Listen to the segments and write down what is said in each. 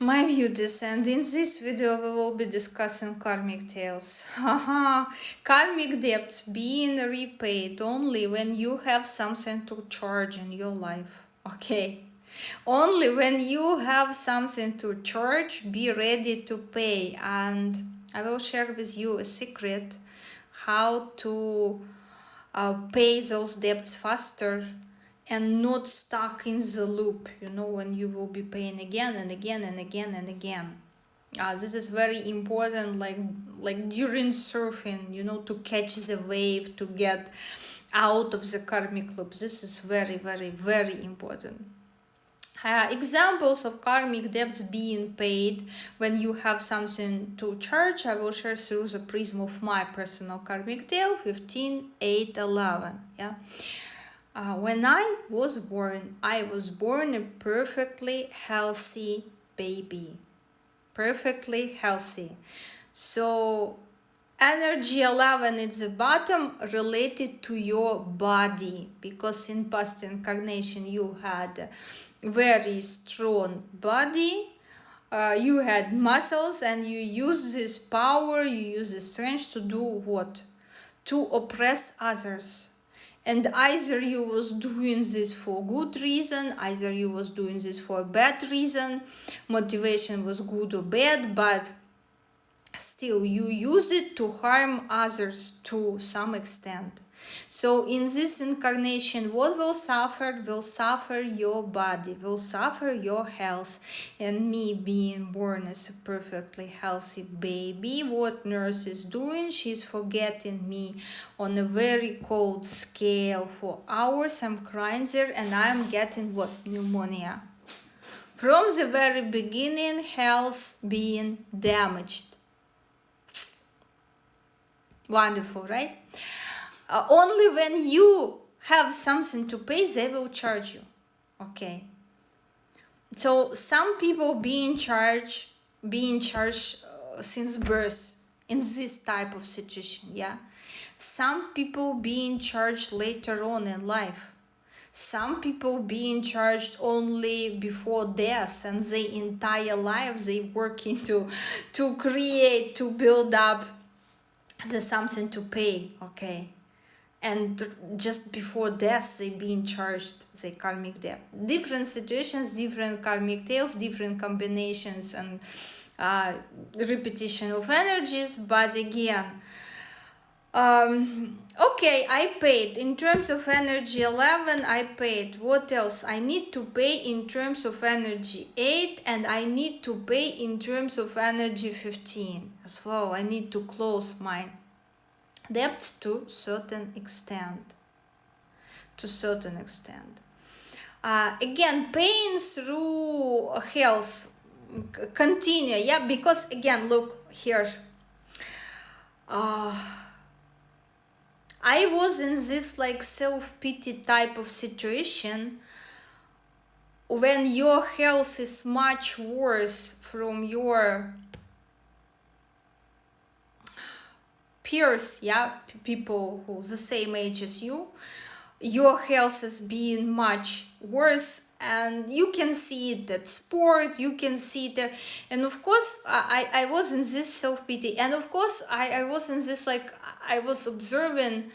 My beauties, and in this video we will be discussing karmic tales. Haha, karmic debts being repaid only when you have something to charge in your life. Okay, only when you have something to charge, be ready to pay. And I will share with you a secret how to pay those debts faster and not stuck in the loop, you know, when you will be paying again and again and again and again. This is very important, like during surfing, you know, to catch the wave, to get out of the karmic loop. This is very, very, very important. Examples of karmic debts being paid when you have something to charge, I will share through the prism of my personal karmic tale, 15/8/11. Yeah. When I was born a perfectly healthy baby. Perfectly healthy. So energy 11 is the bottom, related to your body, because in past incarnation you had a very strong body, you had muscles, and you use this power, you use this strength to do what? To oppress others. And either you was doing this for good reason, either you was doing this for a bad reason, motivation was good or bad, but still you use it to harm others to some extent. So in this incarnation, what will suffer? Will suffer your body, will suffer your health. And me being born as a perfectly healthy baby, what nurse is doing? She's forgetting me on a very cold scale for hours. I'm crying there and I'm getting what? Pneumonia. From the very beginning, health being damaged. Wonderful, right? Only when you have something to pay, they will charge you. Okay. So some people being charged since birth in this type of situation. Yeah. Some people being charged later on in life. Some people being charged only before death, and their entire life they working to create, to build up the something to pay. Okay. And just before death they being charged the karmic debt. Different situations, different karmic tales, different combinations and repetition of energies, but again, okay, I paid in terms of energy 11. I paid. What else? I need to pay in terms of energy 8, and I need to pay in terms of energy 15 as well. I need to close my debt to certain extent. Again, paying through health continue. Yeah, because again, look here. I was in this like self-pity type of situation when your health is much worse from your peers, yeah, people who the same age as you, your health is being much worse, and you can see it at sport, you can see it, and of course I was in this self-pity, and of course I was in this, like, I was observing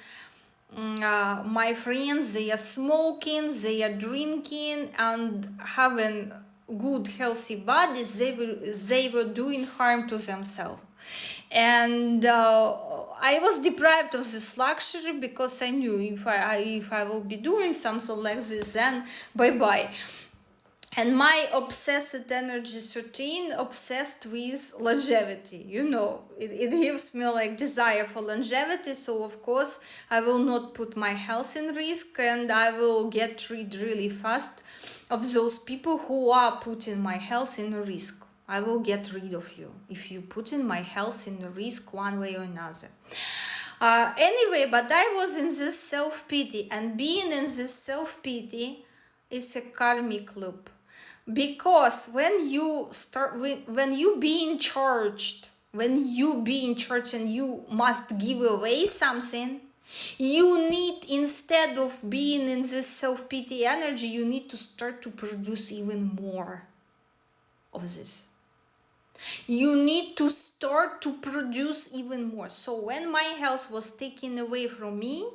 my friends, they are smoking, they are drinking and having good healthy bodies, they were doing harm to themselves. And I was deprived of this luxury because I knew if I will be doing something like this, then bye-bye. And my obsessed energy 13 obsessed with longevity, you know, it gives me like desire for longevity. So of course I will not put my health in risk, and I will get rid really fast of those people who are putting my health in risk. I will get rid of you if you put in my health in risk one way or another. Anyway, but I was in this self-pity, and being in this self-pity is a karmic loop. Because when you being charged and you must give away something, you need, instead of being in this self-pity energy, you need to start to produce even more of this. You need to start to produce even more. So when my health was taken away from me,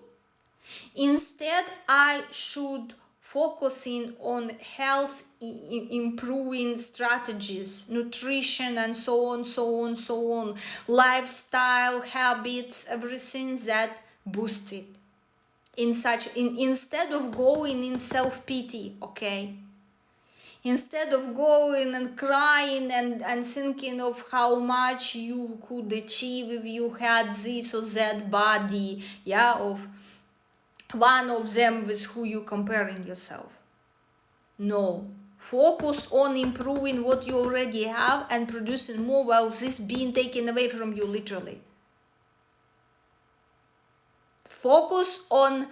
instead I should focusing on health improving strategies, nutrition, and so on, lifestyle habits, everything that boost it. Instead of going in self-pity, okay? Instead of going and crying and thinking of how much you could achieve if you had this or that body, yeah, of one of them with who you comparing yourself. No. Focus on improving what you already have and producing more while this being taken away from you, literally. Focus on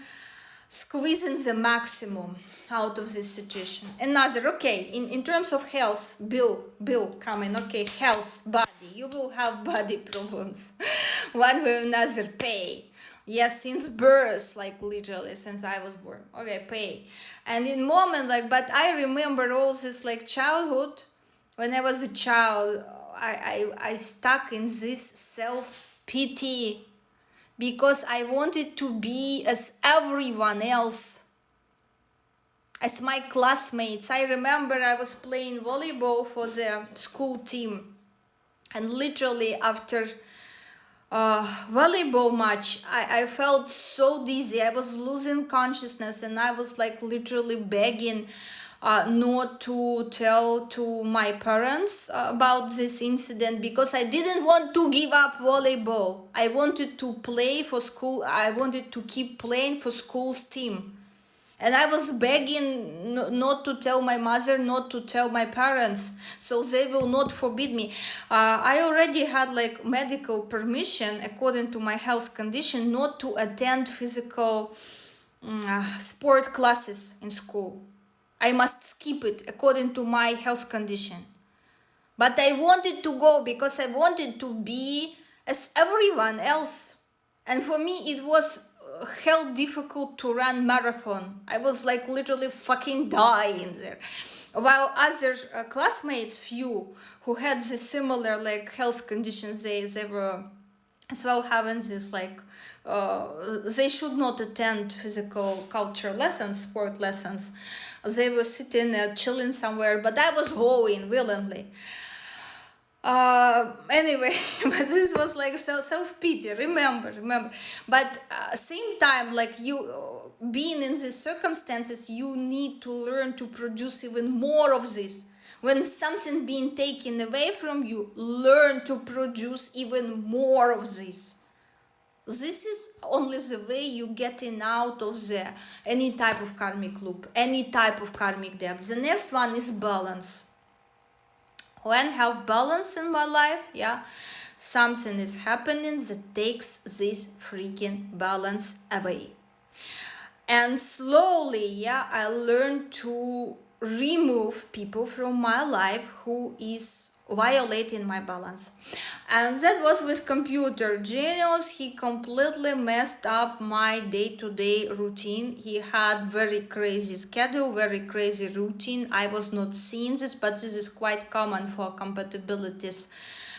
squeezing the maximum out of this situation. Another, okay, in terms of health, bill coming, okay, health, body, you will have body problems one way or another, pay. Yes, since birth, like literally since I was born, okay, pay. And in moment, like, but I remember all this, like, childhood, when I was a child, I stuck in this self-pity because I wanted to be as everyone else, as my classmates. I remember I was playing volleyball for the school team, and literally after volleyball match, I felt so dizzy. I was losing consciousness, and I was like literally begging not to tell to my parents about this incident, because I didn't want to give up volleyball. I wanted to play for school. I wanted to keep playing for school's team. And I was begging not to tell my mother, not to tell my parents, so they will not forbid me. I already had like medical permission, according to my health condition, not to attend physical sport classes in school. I must skip it according to my health condition. But I wanted to go because I wanted to be as everyone else. And for me, it was hell difficult to run marathon. I was like literally fucking dying there. While other classmates, few who had the similar like health conditions, they were as well having this like they should not attend physical culture lessons, sport lessons. They were sitting chilling somewhere, but I was going willingly. Anyway, but this was like self-pity, remember. But same time, like you being in these circumstances, you need to learn to produce even more of this. When something being taken away from you, learn to produce even more of this. This is only the way you getting out of any type of karmic loop, any type of karmic debt. The next one is balance. When I have balance in my life, yeah, something is happening that takes this freaking balance away. And slowly, yeah, I learned to remove people from my life who is violating my balance. And that was with computer genius. He completely messed up my day-to-day routine. He had very crazy schedule, very crazy routine. I was not seeing this, but this is quite common for compatibilities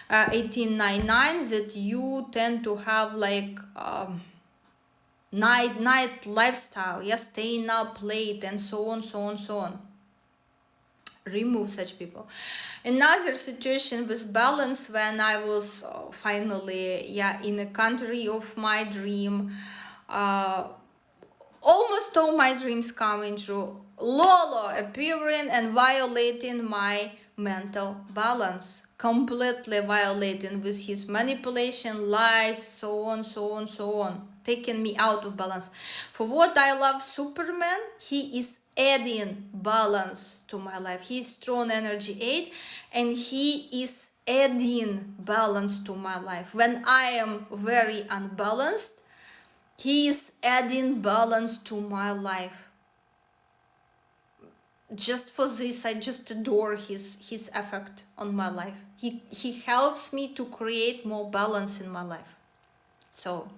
1899, that you tend to have like night lifestyle, yes, staying up late and so on. Remove such people. Another situation with balance, when I was finally in a country of my dream, almost all my dreams coming true, Lolo appearing and violating my mental balance, completely violating with his manipulation, lies, so on, taking me out of balance. For what I love Superman, he is adding balance to my life. He is strong energy 8, and he is adding balance to my life. When I am very unbalanced, he is adding balance to my life. Just for this, I just adore his effect on my life. He helps me to create more balance in my life. So